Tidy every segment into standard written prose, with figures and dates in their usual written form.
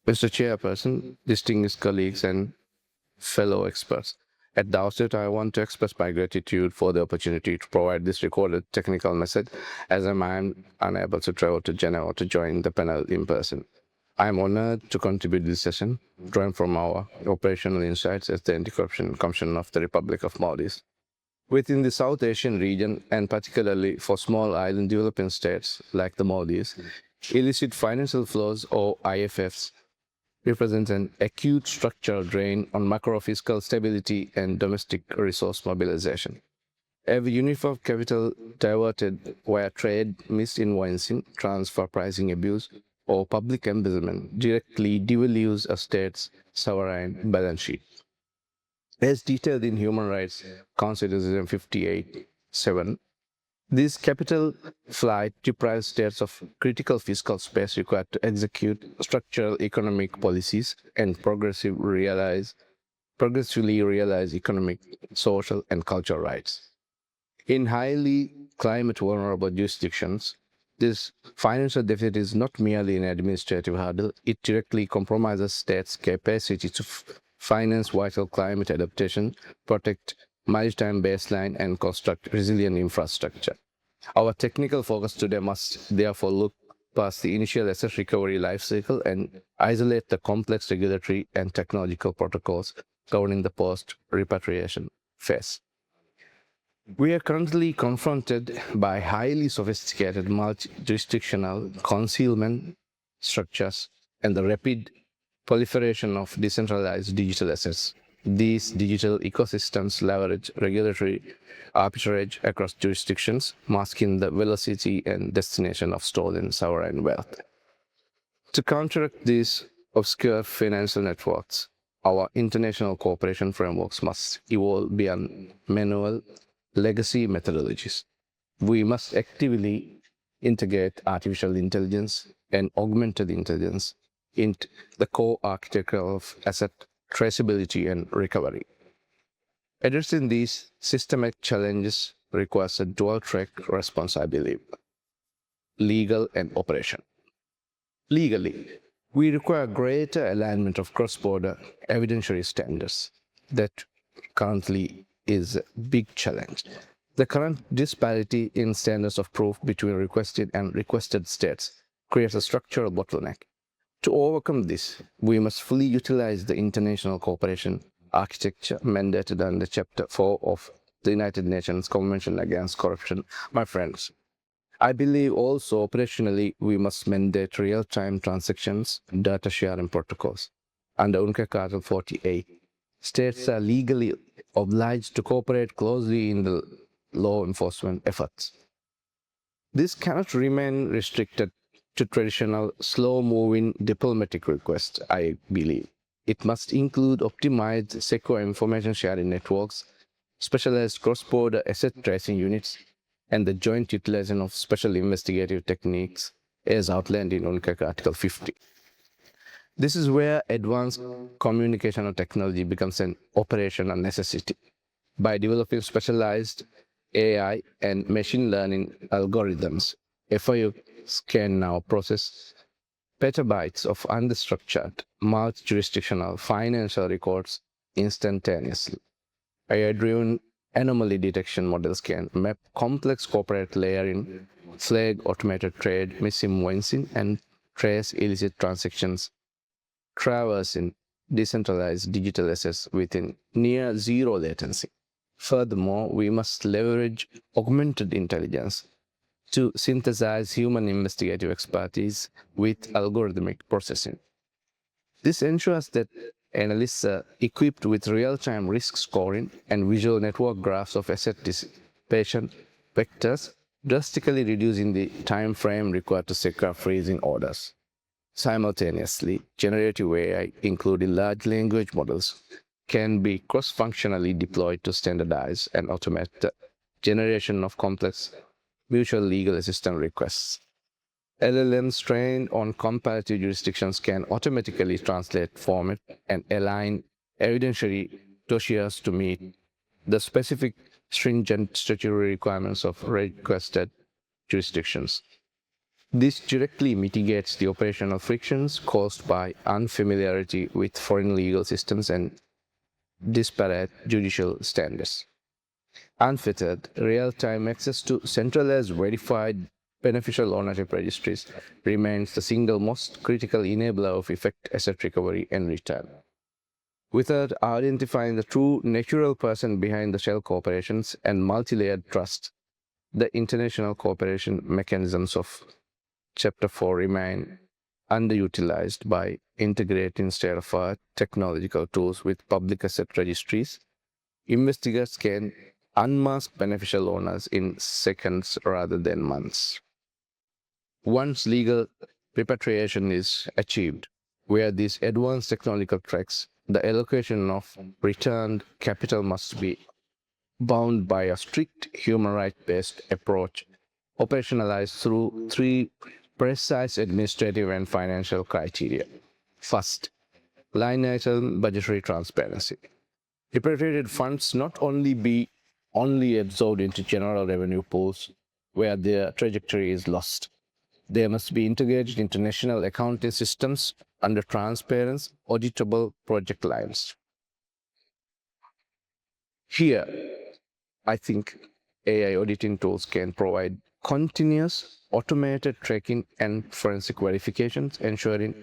Mr. Chairperson, distinguished colleagues, and fellow experts. At the outset, I want to express my gratitude for the opportunity to provide this recorded technical message as I am unable to travel to Geneva to join the panel in person. I am honored to contribute to this session, drawing from our operational insights as the Anti-Corruption Commission of the Republic of Maldives. Within the South Asian region, and particularly for small island developing states like the Maldives, illicit financial flows or IFFs represents an acute structural drain on macro-fiscal stability and domestic resource mobilization. Every uniform capital diverted via trade misinvoicing, transfer pricing abuse, or public embezzlement directly devalues a state's sovereign balance sheet. As detailed in Human Rights Constitution 58.7, this capital flight deprives states of critical fiscal space required to execute structural economic policies and progressively realize economic, social, and cultural rights. In highly climate vulnerable jurisdictions, this financial deficit is not merely an administrative hurdle, it directly compromises states' capacity to finance vital climate adaptation, protect maritime baseline, and construct resilient infrastructure. Our technical focus today must therefore look past the initial asset recovery life cycle and isolate the complex regulatory and technological protocols governing the post-repatriation phase. We are currently confronted by highly sophisticated multi-jurisdictional concealment structures and the rapid proliferation of decentralized digital assets. These digital ecosystems leverage regulatory arbitrage across jurisdictions, masking the velocity and destination of stolen sovereign wealth. To counteract these obscure financial networks, our international cooperation frameworks must evolve beyond manual legacy methodologies. We must actively integrate artificial intelligence and augmented intelligence into the core architecture of asset traceability and recovery. Addressing these systemic challenges requires a dual track response, I believe: legal and operation. Legally, we require greater alignment of cross-border evidentiary standards. That currently is a big challenge. The current disparity in standards of proof between requested and requested states creates a structural bottleneck. To overcome this, we must fully utilize the international cooperation architecture mandated under Chapter 4 of the United Nations Convention Against Corruption. My friends, I believe also operationally we must mandate real-time transactions data sharing protocols. Under UNCAC Article 48, states are legally obliged to cooperate closely in the law enforcement efforts. This cannot remain restricted to traditional slow-moving diplomatic requests, I believe. It must include optimized secure information sharing networks, specialized cross-border asset tracing units, and the joint utilization of special investigative techniques as outlined in UNCAC Article 50. This is where advanced communicational technology becomes an operational necessity. By developing specialized AI and machine learning algorithms, FIUs can now process petabytes of unstructured, multi-jurisdictional financial records instantaneously. AI-driven anomaly detection models can map complex corporate layering, flag automated trade misinvoicing, and trace illicit transactions traversing decentralized digital assets within near zero latency. Furthermore, we must leverage augmented intelligence to synthesize human investigative expertise with algorithmic processing. This ensures that analysts are equipped with real-time risk scoring and visual network graphs of asset dissipation vectors, drastically reducing the time frame required to secure freezing orders. Simultaneously, generative AI, including large language models, can be cross-functionally deployed to standardize and automate the generation of complex mutual legal assistance requests. LLMs trained on comparative jurisdictions can automatically translate, format, and align evidentiary dossiers to meet the specific stringent statutory requirements of requested jurisdictions. This directly mitigates the operational frictions caused by unfamiliarity with foreign legal systems and disparate judicial standards. Unfettered, real-time access to centralized verified beneficial ownership registries remains the single most critical enabler of effective asset recovery and return. Without identifying the true natural person behind the shell corporations and multi-layered trust, the international cooperation mechanisms of Chapter 4 remain underutilized. By integrating state-of-the-art technological tools with public asset registries. Investigators can unmask beneficial owners in seconds rather than months. Once legal repatriation is achieved, where these advanced technological tracks, the allocation of returned capital must be bound by a strict human rights-based approach operationalized through three precise administrative and financial criteria. First, line item budgetary transparency. Repatriated funds not only be only absorbed into general revenue pools where their trajectory is lost. They must be integrated into national accounting systems under transparent, auditable project lines. Here, I think AI auditing tools can provide continuous automated tracking and forensic verifications, ensuring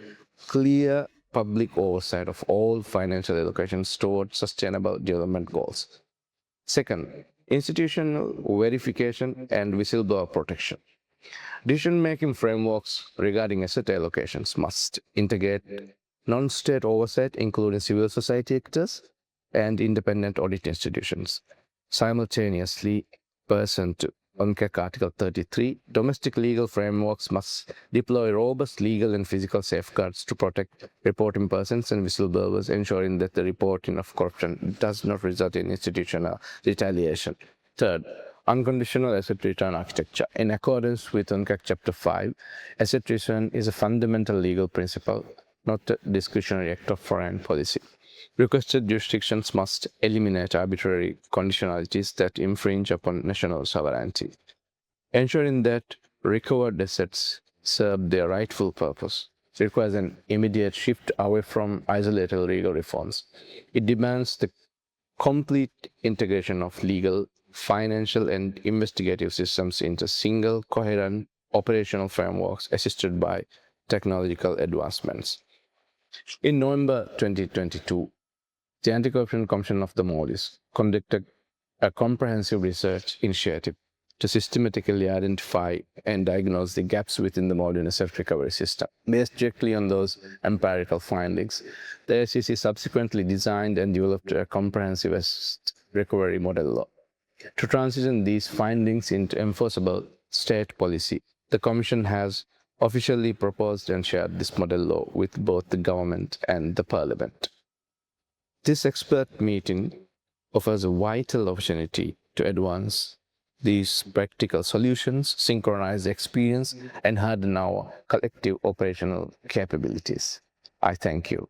clear public oversight of all financial allocations toward sustainable development goals. Second, institutional verification and whistleblower protection. Decision-making frameworks regarding asset allocations must integrate non-state oversight, including civil society actors and independent audit institutions. Simultaneously, pursuant to UNCAC Article 33, domestic legal frameworks must deploy robust legal and physical safeguards to protect reporting persons and whistleblowers, ensuring that the reporting of corruption does not result in institutional retaliation. Third, unconditional asset return architecture. In accordance with UNCAC Chapter 5, asset return is a fundamental legal principle, not a discretionary act of foreign policy. Requested jurisdictions must eliminate arbitrary conditionalities that infringe upon national sovereignty, ensuring that recovered assets serve their rightful purpose. It requires an immediate shift away from isolated legal reforms. It demands the complete integration of legal, financial, and investigative systems into single, coherent operational frameworks assisted by technological advancements. In November 2022, the Anti-Corruption Commission of the Maldives conducted a comprehensive research initiative to systematically identify and diagnose the gaps within the Maldivian asset recovery system. Based directly on those empirical findings, the SEC subsequently designed and developed a comprehensive asset recovery model law. To transition these findings into enforceable state policy, the Commission has officially proposed and shared this model law with both the government and the Parliament. This expert meeting offers a vital opportunity to advance these practical solutions, synchronize experience, and harden our collective operational capabilities. I thank you.